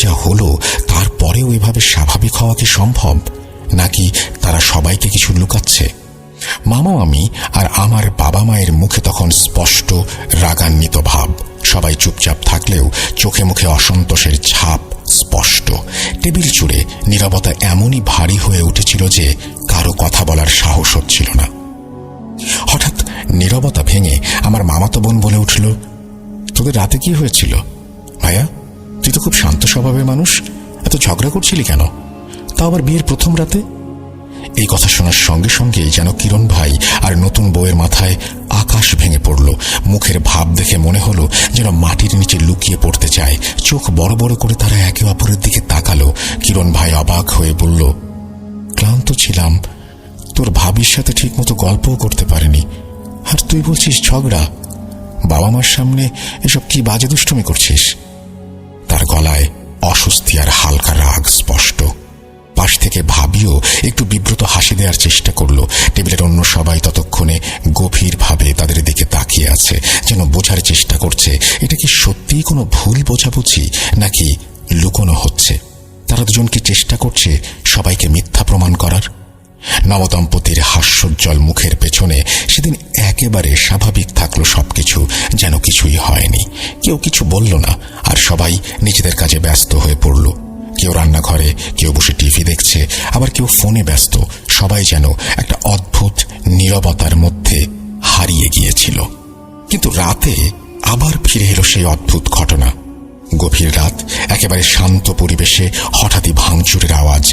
যা হলো তারপরেও এভাবে স্বাভাবিক হওয়া কি সম্ভব, নাকি তারা সবাইকে কিছু লুকাচ্ছে? মামা মামি আর আমার বাবা মায়ের মুখে তখন স্পষ্ট রাগান্বিত ভাব। সবাই চুপচাপ থাকলেও চোখে মুখে অসন্তোষের ছাপ স্পষ্ট। টেবিল জুড়ে নীরবতা এমনই ভারী হয়ে উঠেছিল যে কারো কথা বলার সাহস হচ্ছিল না। হঠাৎ নীরবতা ভেঙে আমার মামাতো বোন বলে উঠল, তোদের রাতে কি হয়েছিল ভাইয়া? তুই তো খুব শান্ত স্বভাবের মানুষ, এত ঝগড়া করছিলি কেন, তাও আবার বিয়ের প্রথম রাতে? এই কথা শোনার সঙ্গে সঙ্গেই যেন কিরণ ভাই আর নতুন বউয়ের মাথায় আকাশ ভেঙে পড়ল। মুখের ভাব দেখে মনে হলো যেন মাটির নিচে লুকিয়ে পড়তে চায়। চোখ বড় বড় করে তারা একে অপরের দিকে তাকালো। কিরণ ভাই অবাক হয়ে বলল, ক্লান্ত ছিলাম, তোর ভাবির সাথে ঠিক মতো গল্পও করতে পারিনি, আর তুই বলছিস ঝগড়া? বাবা মার সামনে এসব কি বাজে দুষ্টুমি করছিস? তার গলায় অস্বস্তি আর হালকা রাগ স্পষ্ট। পাশ থেকে ভাবিও একটু বিব্রত হাসি দেওয়ার চেষ্টা করল। টেবিলের অন্য সবাই ততক্ষণে গভীরভাবে তাদের দিকে তাকিয়ে আছে, যেন বোঝার চেষ্টা করছে এটা কি সত্যিই কোনো ভুল বোঝাবুঝি নাকি লুকোনো হচ্ছে। তারা দুজন কি চেষ্টা করছে সবাইকে মিথ্যা প্রমাণ করার? নবদম্পতির হাস্যোজ্জ্বল মুখের পেছনে সেদিন একেবারে স্বাভাবিক থাকলো সবকিছু, যেন কিছুই হয়নি। কেউ কিছু বলল না, আর সবাই নিজেদের কাজে ব্যস্ত হয়ে পড়ল। কেউ রান্নাঘরে, কেউ বসে টিভি দেখছে, আবার কেউ ফোনে ব্যস্ত। সবাই যেন একটা অদ্ভুত নীরবতার মধ্যে হারিয়ে গিয়েছিল। কিন্তু রাতে আবার ফিরে এলো সেই অদ্ভুত ঘটনা। গভীর রাত, একেবারে শান্ত পরিবেশে হঠাৎই ভাঙচুরের আওয়াজ।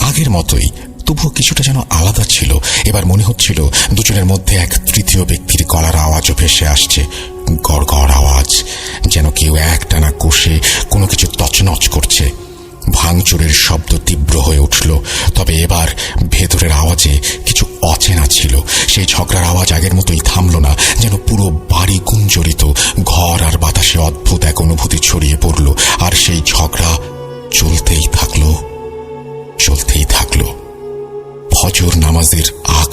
আগের মতোই, তবুও কিছুটা যেন আলাদা ছিল। এবার মনে হচ্ছিল দুজনের মধ্যে এক তৃতীয় ব্যক্তির গলার আওয়াজও ভেসে আসছে। গড় গড় আওয়াজ, যেন কেউ একটানা কষে কোনো কিছু তছনছ করছে। ভাঙচুরের শব্দ তীব্র হয়ে উঠল, তবে এবার ভেতরের আওয়াজে কিছু অচেনা ছিল। সেই ঝগড়ার আওয়াজ আগের মতোই থামল না, যেন পুরো বাড়ি গুঞ্জরিত। ঘর আর বাতাসে অদ্ভুত এক অনুভূতি ছড়িয়ে পড়ল, আর সেই ঝগড়া চলতেই থাকলো, চলতেই থাকলো। ফজর নামাজের আগ